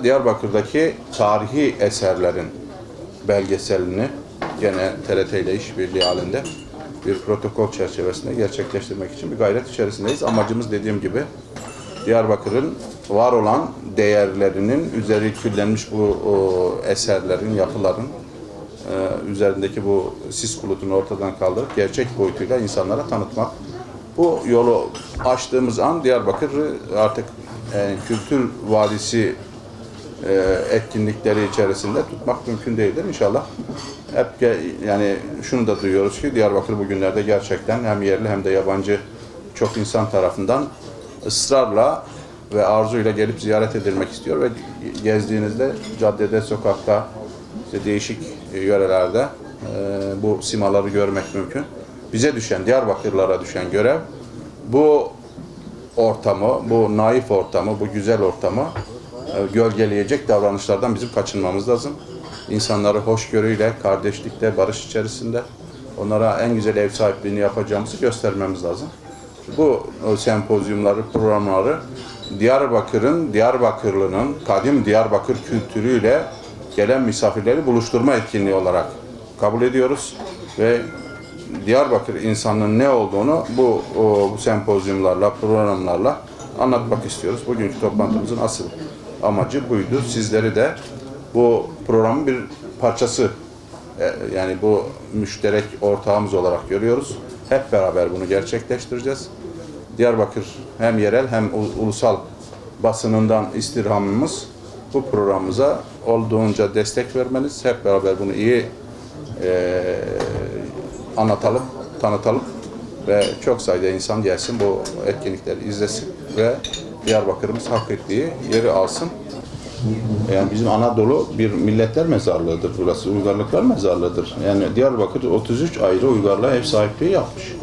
Diyarbakır'daki tarihi eserlerin belgeselini gene TRT ile işbirliği halinde bir protokol çerçevesinde gerçekleştirmek için bir gayret içerisindeyiz. Amacımız dediğim gibi Diyarbakır'ın var olan değerlerinin üzeri küllenmiş bu eserlerin, yapıların üzerindeki bu sis bulutunu ortadan kaldırıp gerçek boyutuyla insanlara tanıtmak. Bu yolu açtığımız an Diyarbakır'ı artık kültür vadisi etkinlikleri içerisinde tutmak mümkün değildir. İnşallah hep yani şunu da duyuyoruz ki Diyarbakır bugünlerde gerçekten hem yerli hem de yabancı çok insan tarafından ısrarla ve arzuyla gelip ziyaret edilmek istiyor ve gezdiğinizde caddede, sokakta, işte değişik yörelerde bu simaları görmek mümkün. Bize düşen, Diyarbakırlara düşen görev bu ortamı, bu naif ortamı, bu güzel ortamı gölgeleyecek davranışlardan bizim kaçınmamız lazım. İnsanları hoşgörüyle, kardeşlikte, barış içerisinde onlara en güzel ev sahipliğini yapacağımızı göstermemiz lazım. Bu sempozyumları, programları Diyarbakır'ın, Diyarbakırlı'nın kadim Diyarbakır kültürüyle gelen misafirleri buluşturma etkinliği olarak kabul ediyoruz ve Diyarbakır insanının ne olduğunu bu sempozyumlarla, programlarla anlatmak istiyoruz. Bugünkü toplantımızın asıl amacı buydu. Sizleri de bu programın bir parçası, yani bu müşterek ortağımız olarak görüyoruz. Hep beraber bunu gerçekleştireceğiz. Diyarbakır hem yerel hem ulusal basınından istirhamımız bu programımıza olduğunca destek vermeniz. Hep beraber bunu iyi anlatalım, tanıtalım ve çok sayıda insan gelsin, bu etkinlikleri izlesin ve Diyarbakır'ımız hak ettiği yeri alsın. Yani bizim Anadolu bir milletler mezarlığıdır burası, uygarlıklar mezarlığıdır. Yani Diyarbakır 33 ayrı uygarlığa ev sahipliği yapmış.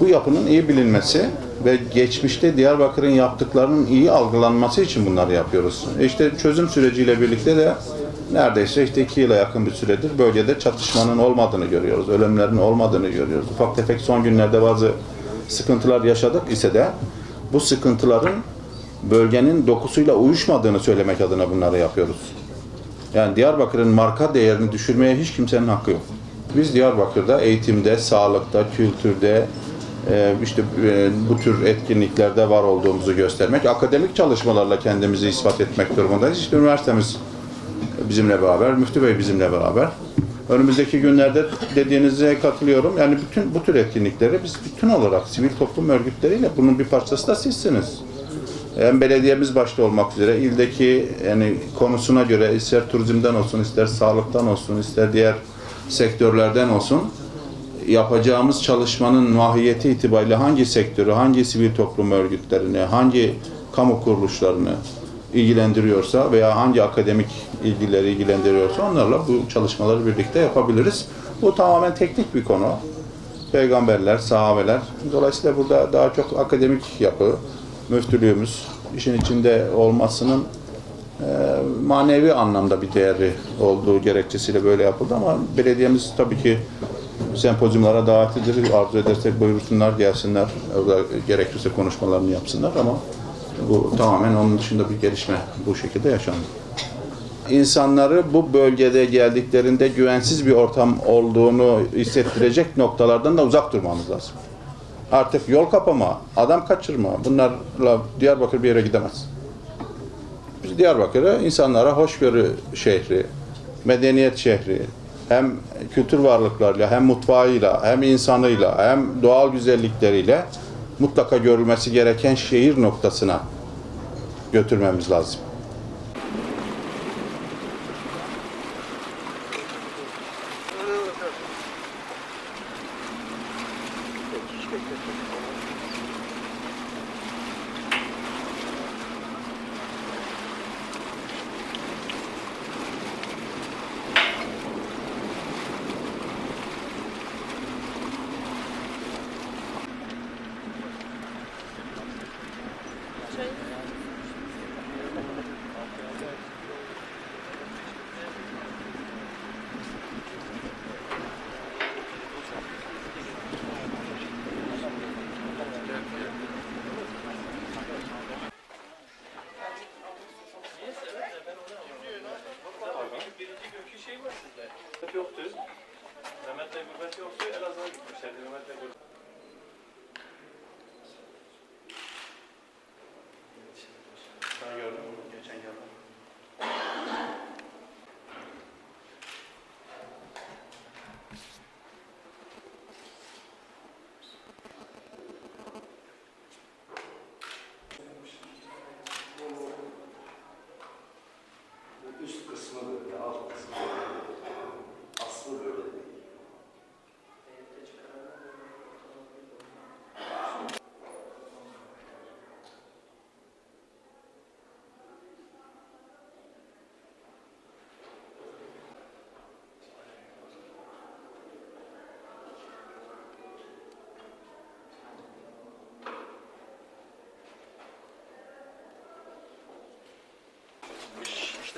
Bu yapının iyi bilinmesi ve geçmişte Diyarbakır'ın yaptıklarının iyi algılanması için bunları yapıyoruz. İşte çözüm süreciyle birlikte de neredeyse 2 yıla yakın bir süredir bölgede çatışmanın olmadığını görüyoruz, ölümlerin olmadığını görüyoruz. Ufak tefek son günlerde bazı sıkıntılar yaşadık ise de bu sıkıntıların bölgenin dokusuyla uyuşmadığını söylemek adına bunları yapıyoruz. Yani Diyarbakır'ın marka değerini düşürmeye hiç kimsenin hakkı yok. Biz Diyarbakır'da eğitimde, sağlıkta, kültürde, bu tür etkinliklerde var olduğumuzu göstermek, akademik çalışmalarla kendimizi ispat etmek durumundayız. İşte üniversitemiz bizimle beraber, Müftü Bey bizimle beraber. Önümüzdeki günlerde dediğinize katılıyorum. Yani bütün bu tür etkinlikleri biz bütün olarak sivil toplum örgütleriyle bunun bir parçası da sizsiniz. Hem belediyemiz başta olmak üzere ildeki yani konusuna göre ister turizmden olsun, ister sağlıktan olsun, ister diğer sektörlerden olsun yapacağımız çalışmanın mahiyeti itibariyle hangi sektörü, hangi sivil toplum örgütlerini, hangi kamu kuruluşlarını ilgilendiriyorsa veya hangi akademik ilgileri ilgilendiriyorsa onlarla bu çalışmaları birlikte yapabiliriz. Bu tamamen teknik bir konu. Peygamberler, sahabeler. Dolayısıyla burada daha çok akademik yapı, müftülüğümüz işin içinde olmasının manevi anlamda bir değeri olduğu gerekçesiyle böyle yapıldı ama belediyemiz tabii ki sempozyumlara davet edilir. Arzu edersek buyursunlar, gelsinler. Orada gerekirse konuşmalarını yapsınlar ama bu tamamen onun dışında bir gelişme bu şekilde yaşandı. İnsanları bu bölgede geldiklerinde güvensiz bir ortam olduğunu hissettirecek noktalardan da uzak durmamız lazım. Artık yol kapama, adam kaçırma, bunlarla Diyarbakır bir yere gidemez. Biz Diyarbakır'ı insanlara hoşgörü şehri, medeniyet şehri, hem kültür varlıklarıyla, hem mutfağıyla, hem insanıyla, hem doğal güzellikleriyle mutlaka görülmesi gereken şehir noktasına götürmemiz lazım.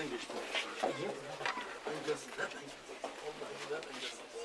geçtim. Öncesin. Hep öncesin. Vallahi hep öncesin.